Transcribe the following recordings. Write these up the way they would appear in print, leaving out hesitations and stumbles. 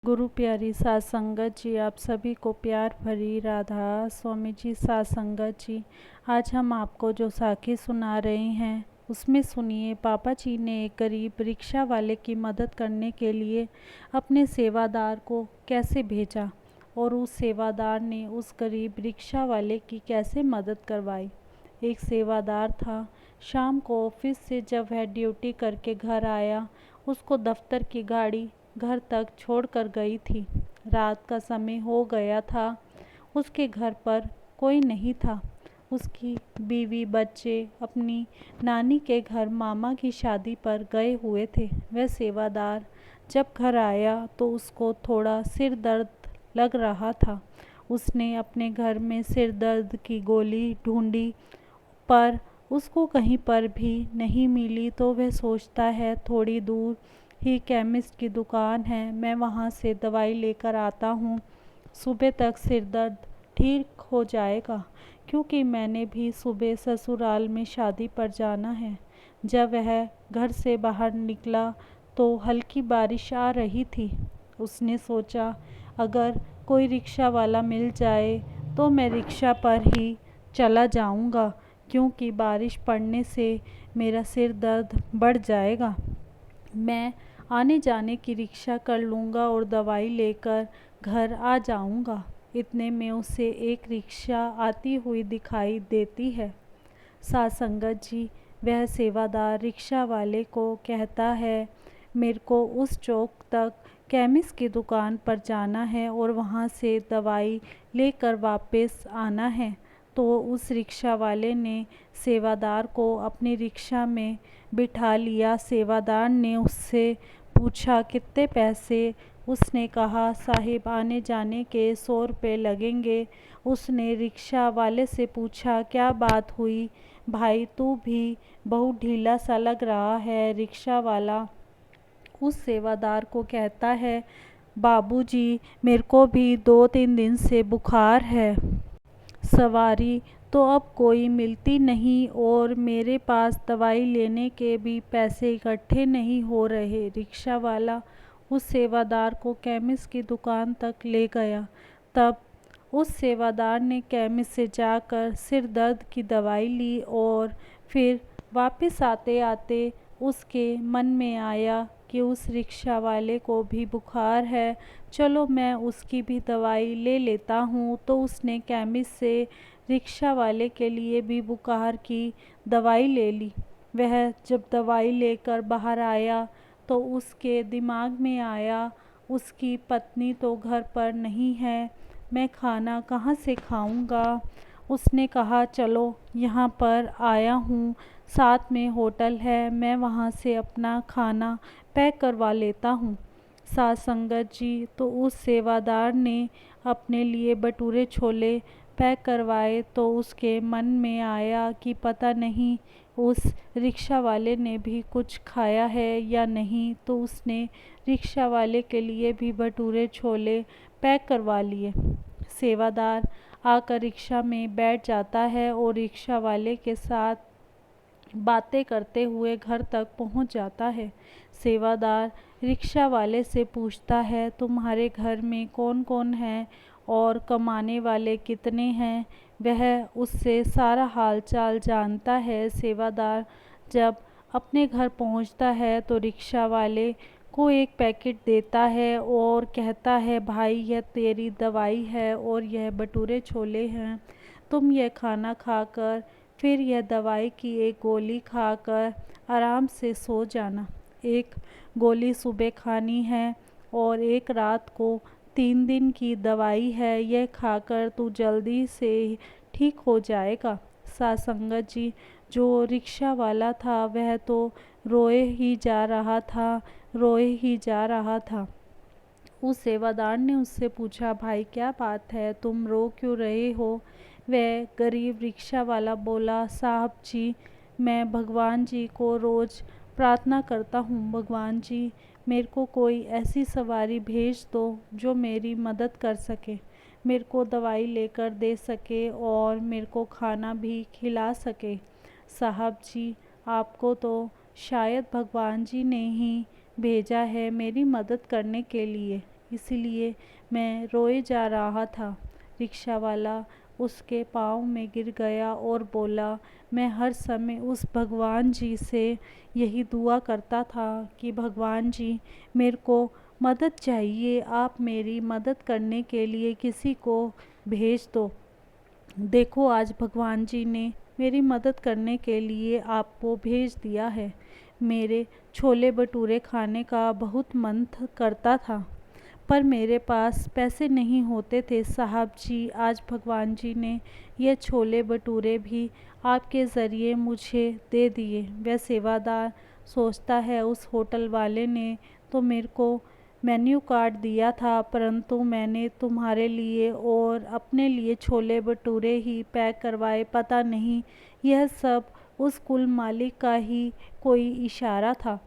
गुरु प्यारी सात संगत जी, आप सभी को प्यार भरी राधा स्वामी जी। सात संगत जी, आज हम आपको जो साखी सुना रहे हैं उसमें सुनिए, पापा जी ने एक गरीब रिक्शा वाले की मदद करने के लिए अपने सेवादार को कैसे भेजा और उस सेवादार ने उस गरीब रिक्शा वाले की कैसे मदद करवाई। एक सेवादार था। शाम को ऑफिस से जब वह ड्यूटी करके घर आया, उसको दफ्तर की गाड़ी घर तक छोड़कर गई थी। रात का समय हो गया था। उसके घर पर कोई नहीं था। उसकी बीवी बच्चे अपनी नानी के घर मामा की शादी पर गए हुए थे। वह सेवादार जब घर आया तो उसको थोड़ा सिर दर्द लग रहा था। उसने अपने घर में सिर दर्द की गोली ढूंढी पर उसको कहीं पर भी नहीं मिली। तो वह सोचता है, थोड़ी दूर ही केमिस्ट की दुकान है, मैं वहाँ से दवाई लेकर आता हूँ, सुबह तक सिर दर्द ठीक हो जाएगा, क्योंकि मैंने भी सुबह ससुराल में शादी पर जाना है। जब वह घर से बाहर निकला तो हल्की बारिश आ रही थी। उसने सोचा, अगर कोई रिक्शा वाला मिल जाए तो मैं रिक्शा पर ही चला जाऊंगा, क्योंकि बारिश पड़ने से मेरा सिर दर्द बढ़ जाएगा। मैं आने जाने की रिक्शा कर लूँगा और दवाई लेकर घर आ जाऊँगा। इतने में उसे एक रिक्शा आती हुई दिखाई देती है। सात संगत जी, वह सेवादार रिक्शा वाले को कहता है, मेरे को उस चौक तक केमिस्ट की दुकान पर जाना है और वहाँ से दवाई लेकर वापस आना है। तो उस रिक्शा वाले ने सेवादार को अपनी रिक्शा में बिठा लिया। सेवादार ने उससे पूछा, कितने पैसे? उसने कहा, साहिब आने जाने के 100 रुपये लगेंगे। उसने रिक्शा वाले से पूछा, क्या बात हुई भाई, तू भी बहुत ढीला सा लग रहा है। रिक्शा वाला उस सेवादार को कहता है, बाबूजी मेरे को भी 2-3 दिन से बुखार है, सवारी तो अब कोई मिलती नहीं और मेरे पास दवाई लेने के भी पैसे इकट्ठे नहीं हो रहे। रिक्शा वाला उस सेवादार को केमिस्ट की दुकान तक ले गया। तब उस सेवादार ने केमिस्ट से जाकर सिर दर्द की दवाई ली और फिर वापस आते आते उसके मन में आया कि उस रिक्शा वाले को भी बुखार है, चलो मैं उसकी भी दवाई ले लेता हूँ। तो उसने केमिस्ट से रिक्शा वाले के लिए भी बुखार की दवाई ले ली। वह जब दवाई लेकर बाहर आया तो उसके दिमाग में आया, उसकी पत्नी तो घर पर नहीं है, मैं खाना कहाँ से खाऊंगा। उसने कहा, चलो यहाँ पर आया हूँ, साथ में होटल है, मैं वहाँ से अपना खाना पैक करवा लेता हूँ। सात संगत जी, तो उस सेवादार ने अपने लिए भटूरे छोले पैक करवाए। तो उसके मन में आया कि पता नहीं उस रिक्शा वाले ने भी कुछ खाया है या नहीं। तो उसने रिक्शा वाले के लिए भी भटूरे छोले पैक करवा लिए। सेवादार आकर रिक्शा में बैठ जाता है और रिक्शा वाले के साथ बातें करते हुए घर तक पहुंच जाता है। सेवादार रिक्शा वाले से पूछता है, तुम्हारे घर में कौन कौन है और कमाने वाले कितने हैं। वह उससे सारा हालचाल जानता है। सेवादार जब अपने घर पहुंचता है तो रिक्शा वाले को एक पैकेट देता है और कहता है, भाई यह तेरी दवाई है और यह भटूरे छोले हैं, तुम यह खाना खाकर फिर यह दवाई की एक गोली खाकर आराम से सो जाना। एक गोली सुबह खानी है और एक रात को, 3 दिन की दवाई है, यह खाकर तू जल्दी से ठीक हो जाएगा। सात संगत जी, जो रिक्शा वाला था वह तो रोए ही जा रहा था, रोए ही जा रहा था। उस सेवादार ने उससे पूछा, भाई क्या बात है, तुम रो क्यों रहे हो। वह गरीब रिक्शा वाला बोला, साहब जी मैं भगवान जी को रोज़ प्रार्थना करता हूँ, भगवान जी मेरे को कोई ऐसी सवारी भेज दो जो मेरी मदद कर सके, मेरे को दवाई लेकर दे सके और मेरे को खाना भी खिला सके। साहब जी आपको तो शायद भगवान जी ने ही भेजा है मेरी मदद करने के लिए, इसलिए मैं रोए जा रहा था। रिक्शा वाला उसके पाँव में गिर गया और बोला, मैं हर समय उस भगवान जी से यही दुआ करता था कि भगवान जी, मेरे को मदद चाहिए, आप मेरी मदद करने के लिए किसी को भेज दो। देखो आज भगवान जी ने मेरी मदद करने के लिए आपको भेज दिया है। मेरे छोले भटूरे खाने का बहुत मन करता था, पर मेरे पास पैसे नहीं होते थे। साहब जी, आज भगवान जी ने ये छोले भटूरे भी आपके ज़रिए मुझे दे दिए। वह सेवादार सोचता है, उस होटल वाले ने तो मेरे को मेन्यू कार्ड दिया था, परंतु मैंने तुम्हारे लिए और अपने लिए छोले भटूरे ही पैक करवाए। पता नहीं यह सब उस कुल मालिक का ही कोई इशारा था।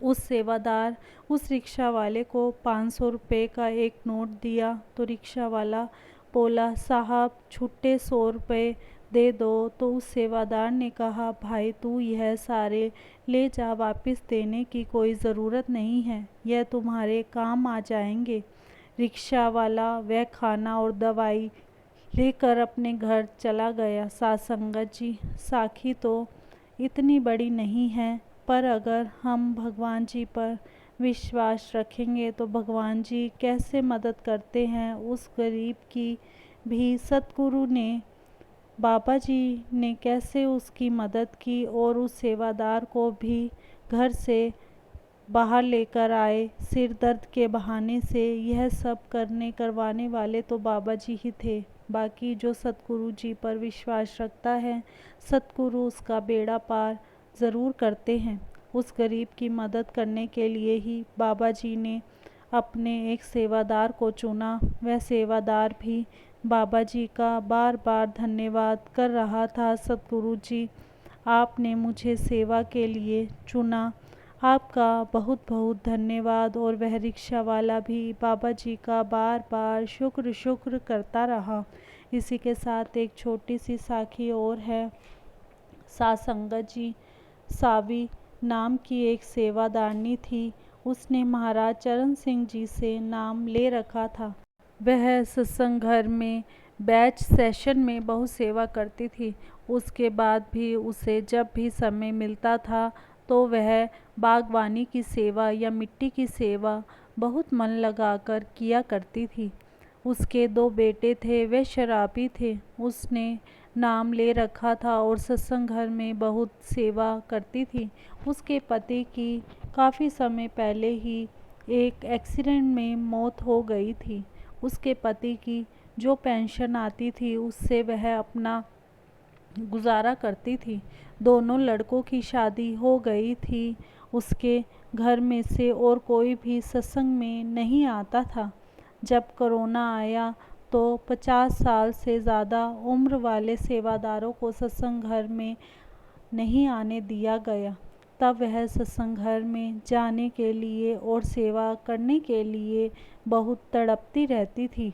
उस सेवादार उस रिक्शा वाले को 500 रुपये का एक नोट दिया तो रिक्शा वाला बोला, साहब छुट्टे 100 रुपये दे दो। तो उस सेवादार ने कहा, भाई तू यह सारे ले जा, वापस देने की कोई ज़रूरत नहीं है, यह तुम्हारे काम आ जाएंगे। रिक्शा वाला वह खाना और दवाई लेकर अपने घर चला गया। साथ संगत जी, साखी तो इतनी बड़ी नहीं है, पर अगर हम भगवान जी पर विश्वास रखेंगे तो भगवान जी कैसे मदद करते हैं। उस गरीब की भी सतगुरु ने, बाबा जी ने कैसे उसकी मदद की और उस सेवादार को भी घर से बाहर लेकर आए सिर दर्द के बहाने से। यह सब करवाने वाले तो बाबा जी ही थे। बाकी जो सतगुरु जी पर विश्वास रखता है, सतगुरु उसका बेड़ा पार ज़रूर करते हैं। उस गरीब की मदद करने के लिए ही बाबा जी ने अपने एक सेवादार को चुना। वह सेवादार भी बाबा जी का बार बार धन्यवाद कर रहा था, सतगुरु जी, आपने मुझे सेवा के लिए चुना, आपका बहुत बहुत धन्यवाद। और वह रिक्शा वाला भी बाबा जी का बार बार शुक्र शुक्र करता रहा। इसी के साथ एक छोटी सी साखी और है। साथ संगत जी, सावी नाम की एक सेवादारनी थी। उसने महाराज चरण सिंह जी से नाम ले रखा था। वह सत्संग घर में बैच सेशन में बहुत सेवा करती थी। उसके बाद भी उसे जब भी समय मिलता था तो वह बागवानी की सेवा या मिट्टी की सेवा बहुत मन लगाकर किया करती थी। उसके 2 बेटे थे, वे शराबी थे। उसने नाम ले रखा था और सत्संग घर में बहुत सेवा करती थी। उसके पति की काफ़ी समय पहले ही एक एक्सीडेंट में मौत हो गई थी। उसके पति की जो पेंशन आती थी उससे वह अपना गुजारा करती थी। दोनों लड़कों की शादी हो गई थी। उसके घर में से और कोई भी सत्संग में नहीं आता था। जब कोरोना आया तो 50 साल से ज़्यादा उम्र वाले सेवादारों को सत्संग घर में नहीं आने दिया गया। तब वह सत्संग घर में जाने के लिए और सेवा करने के लिए बहुत तड़पती रहती थी।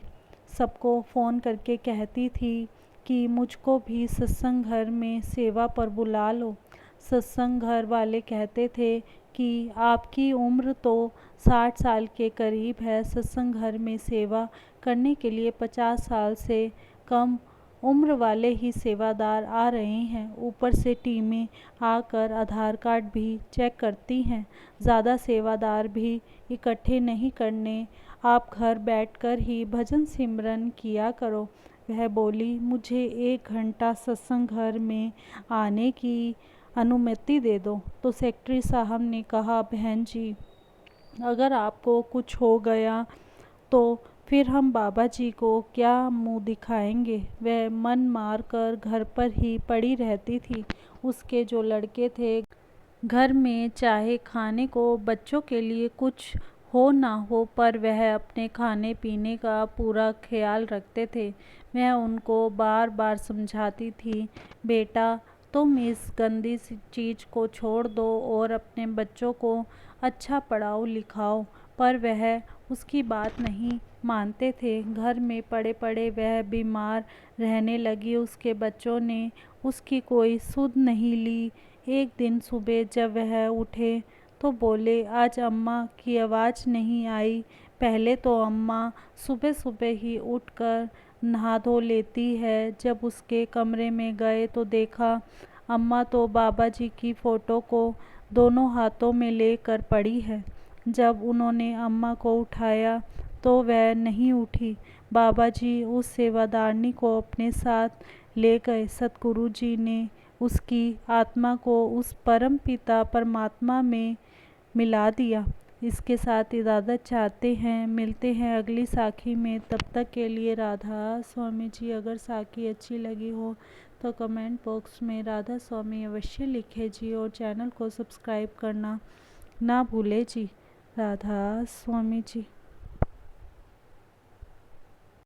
सबको फ़ोन करके कहती थी कि मुझको भी सत्संग घर में सेवा पर बुला लो। सत्संग घर वाले कहते थे कि आपकी उम्र तो 60 साल के करीब है, सत्संग घर में सेवा करने के लिए 50 साल से कम उम्र वाले ही सेवादार आ रहे हैं। ऊपर से टीमें आकर आधार कार्ड भी चेक करती हैं। ज़्यादा सेवादार भी इकट्ठे नहीं करने, आप घर बैठकर ही भजन सिमरन किया करो। वह बोली, मुझे 1 घंटा सत्संग घर में आने की अनुमति दे दो। तो सेक्रेटरी साहब ने कहा, बहन जी, अगर आपको कुछ हो गया तो फिर हम बाबा जी को क्या मुंह दिखाएंगे। वह मन मार कर घर पर ही पड़ी रहती थी। उसके जो लड़के थे, घर में चाहे खाने को बच्चों के लिए कुछ हो ना हो, पर वह अपने खाने पीने का पूरा ख्याल रखते थे। वह उनको बार बार समझाती थी, बेटा तुम इस गंदी सी चीज़ को छोड़ दो और अपने बच्चों को अच्छा पढ़ाओ लिखाओ, पर वह उसकी बात नहीं मानते थे। घर में पड़े पड़े वह बीमार रहने लगी। उसके बच्चों ने उसकी कोई सुध नहीं ली। एक दिन सुबह जब वह उठे तो बोले, आज अम्मा की आवाज़ नहीं आई, पहले तो अम्मा सुबह सुबह ही उठकर नहा धो लेती है। जब उसके कमरे में गए तो देखा अम्मा तो बाबा जी की फ़ोटो को दोनों हाथों में लेकर पड़ी है। जब उन्होंने अम्मा को उठाया तो वह नहीं उठी। बाबा जी उस सेवादारनी को अपने साथ ले गए। सतगुरु जी ने उसकी आत्मा को उस परम पिता परमात्मा में मिला दिया। इसके साथ इजाज़त चाहते हैं, मिलते हैं अगली साखी में। तब तक के लिए राधा स्वामी जी। अगर साखी अच्छी लगी हो तो कमेंट बॉक्स में राधा स्वामी अवश्य लिखें जी, और चैनल को सब्सक्राइब करना ना भूले जी। राधा स्वामी जी।